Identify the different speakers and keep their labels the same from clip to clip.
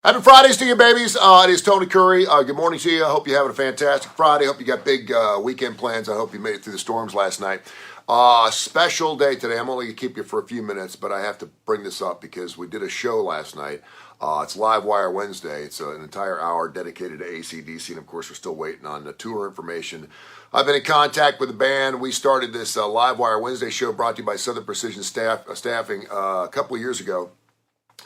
Speaker 1: Happy Fridays to you, babies. It is Tony Kurre. Good morning to you. I hope you're having a fantastic Friday. Hope you got big weekend plans. I hope you made it through the storms last night. Special day today. I'm only going to keep you for a few minutes, but I have to bring this up because we did a show last night. It's Live Wire Wednesday. It's an entire hour dedicated to AC/DC, and of course, we're still waiting on the tour information. I've been in contact with the band. We started this Live Wire Wednesday show brought to you by Southern Precision Staffing a couple of years ago.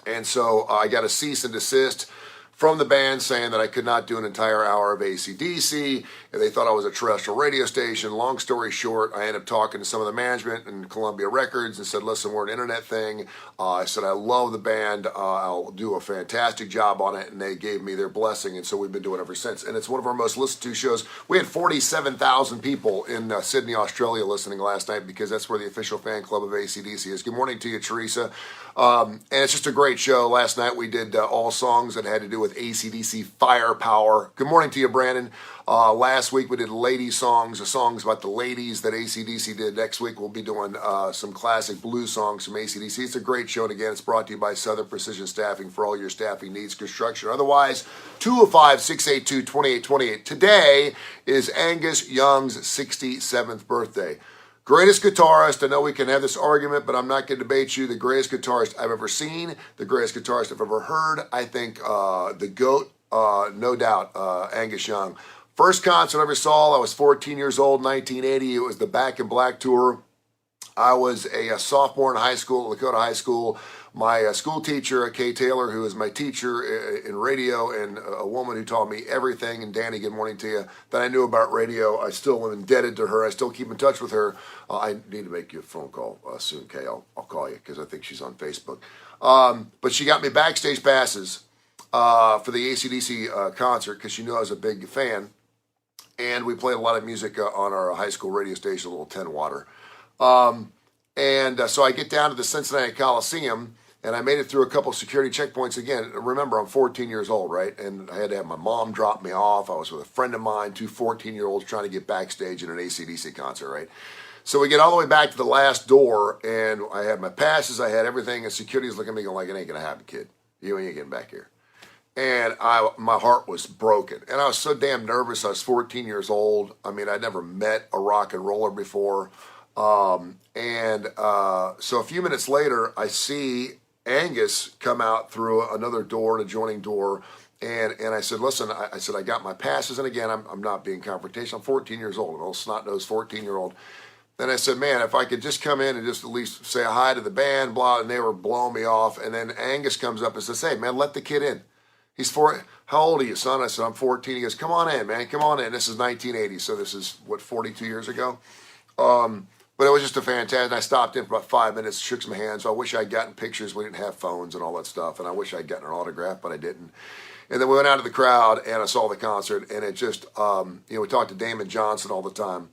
Speaker 1: And so I got a cease and desist from the band saying that I could not do an entire hour of AC/DC, and they thought I was a terrestrial radio station. Long story short, I ended up talking to some of the management in Columbia Records and said, listen, we're an internet thing. I said, I love the band. I'll do a fantastic job on it, and they gave me their blessing, and so we've been doing it ever since. And it's one of our most listened to shows. We had 47,000 people in Sydney, Australia listening last night because that's where the official fan club of AC/DC is. Good morning to you, Teresa. And it's just a great show. Last night we did all songs that had to do with AC/DC firepower. Good morning to you, Brandon. Last week we did lady songs, the songs about the ladies that AC/DC did. Next week we'll be doing some classic blues songs from AC/DC. It's a great show, and again, it's brought to you by Southern Precision Staffing for all your staffing needs, construction. Otherwise, 205-682-2828. Today is Angus Young's 67th birthday. Greatest guitarist. I know we can have this argument, but I'm not going to debate you. The greatest guitarist I've ever seen, the greatest guitarist I've ever heard. I think the GOAT, no doubt, Angus Young. First concert I ever saw, I was 14 years old, 1980. It was the Back in Black tour. I was a sophomore in high school at Lakota High School. My school teacher, Kay Taylor, who was my teacher in radio and a woman who taught me everything, and Danny, good morning to you, that I knew about radio. I still am indebted to her. I still keep in touch with her. I need to make you a phone call soon, Kay. I'll call you because I think she's on Facebook. But she got me backstage passes for the AC/DC concert because she knew I was a big fan. And we played a lot of music on our high school radio station, a little 10-water. So I get down to the Cincinnati Coliseum, and I made it through a couple of security checkpoints. Again, remember, I'm 14 years old, right? And I had to have my mom drop me off. I was with a friend of mine, two 14-year-olds trying to get backstage in an AC/DC concert, right? So we get all the way back to the last door, and I had my passes, I had everything, and security's looking at me going like, it ain't going to happen, kid. You ain't getting back here. And my heart was broken. And I was so damn nervous. I was 14 years old. I mean, I'd never met a rock and roller before. So a few minutes later, I see Angus come out through another door, an adjoining door. And I said, listen, I said, I got my passes. And again, I'm not being confrontational. I'm 14 years old, an old snot-nosed 14-year-old. Then I said, man, if I could just come in and just at least say hi to the band, blah, and they were blowing me off. And then Angus comes up and says, hey, man, let the kid in. He's how old are you, son? I said, I'm 14. He goes, come on in, man, come on in. This is 1980, so this is, 42 years ago? But it was just a fantastic, I stopped in for about 5 minutes, shook some hands. So I wish I'd gotten pictures. We didn't have phones and all that stuff, and I wish I'd gotten an autograph, but I didn't. And then we went out to the crowd, and I saw the concert, and it just, we talked to Damon Johnson all the time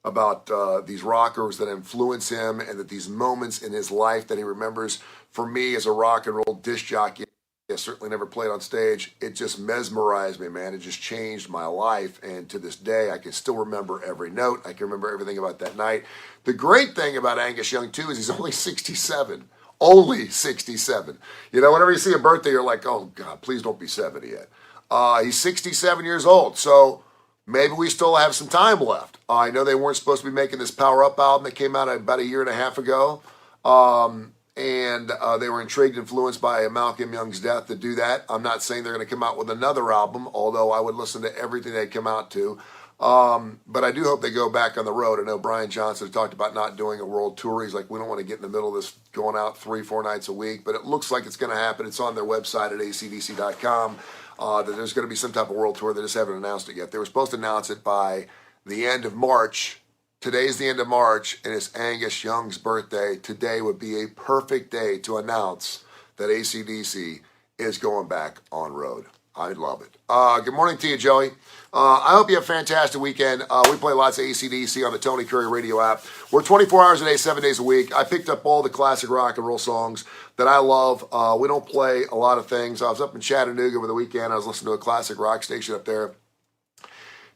Speaker 1: about these rockers that influence him and that these moments in his life that he remembers. For me, as a rock and roll disc jockey, I certainly never played on stage. It just mesmerized me, man. It just changed my life. And to this day, I can still remember every note. I can remember everything about that night. The great thing about Angus Young, too, is he's only 67. Only 67. You know, whenever you see a birthday, you're like, oh, God, please don't be 70 yet. He's 67 years old. So maybe we still have some time left. I know they weren't supposed to be making this Power Up album that came out about a year and a half ago. And they were intrigued, influenced by Malcolm Young's death to do that. I'm not saying they're going to come out with another album, although I would listen to everything they come out to. But I do hope they go back on the road. I know Brian Johnson talked about not doing a world tour. He's like, we don't want to get in the middle of this going out 3-4 nights a week. But it looks like it's going to happen. It's on their website at acdc.com that there's going to be some type of world tour. They just haven't announced it yet. They were supposed to announce it by the end of March. Today's the end of March, and it's Angus Young's birthday. Today would be a perfect day to announce that AC/DC is going back on road. I love it. Good morning to you, Joey. I hope you have a fantastic weekend. We play lots of AC/DC on the Tony Kurre radio app. We're 24 hours a day, 7 days a week. I picked up all the classic rock and roll songs that I love. We don't play a lot of things. I was up in Chattanooga over the weekend. I was listening to a classic rock station up there.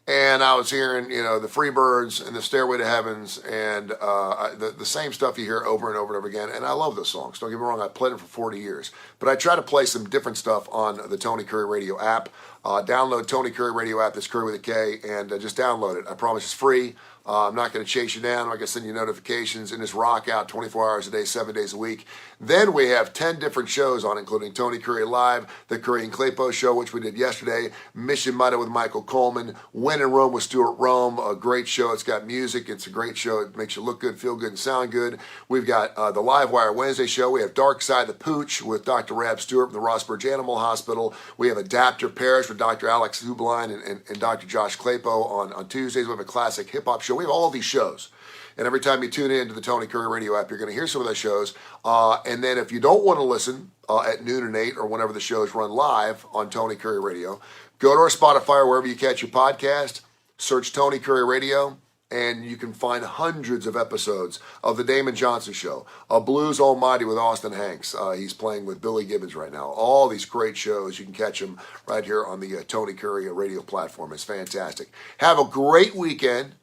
Speaker 1: And I was hearing, the Freebirds and the Stairway to Heavens and the same stuff you hear over and over and over again. And I love those songs. Don't get me wrong, I played them for 40 years. But I try to play some different stuff on the Tony Kurre Radio app. Download Tony Kurre Radio app, that's Kurre with a K, and just download it. I promise it's free. I'm not going to chase you down. I'm not going to send you notifications, and just rock out 24 hours a day, 7 days a week. Then we have 10 different shows on, including Tony Kurre Live, the Kurre and Claypo Show, which we did yesterday, Mission Mudda with Michael Coleman, When in Rome with Stuart Rome, a great show. It's got music. It's a great show. It makes you look good, feel good, and sound good. We've got the Live Wire Wednesday show. We have Dark Side of the Pooch with Dr. Rab Stewart from the Rossburg Animal Hospital. We have Adapter Parish with Dr. Alex Hubline and Dr. Josh Claypo on Tuesdays. We have a classic hip-hop show. We have all these shows. And every time you tune in to the Tony Kurre Radio app, you're going to hear some of those shows. And then if you don't want to listen at noon and 8 or whenever the shows run live on Tony Kurre Radio, go to our Spotify or wherever you catch your podcast, search Tony Kurre Radio, and you can find hundreds of episodes of The Damon Johnson Show, Blues Almighty with Austin Hanks. He's playing with Billy Gibbons right now. All these great shows. You can catch them right here on the Tony Kurre Radio platform. It's fantastic. Have a great weekend.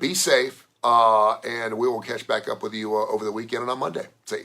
Speaker 1: Be safe. And we will catch back up with you over the weekend and on Monday. See you.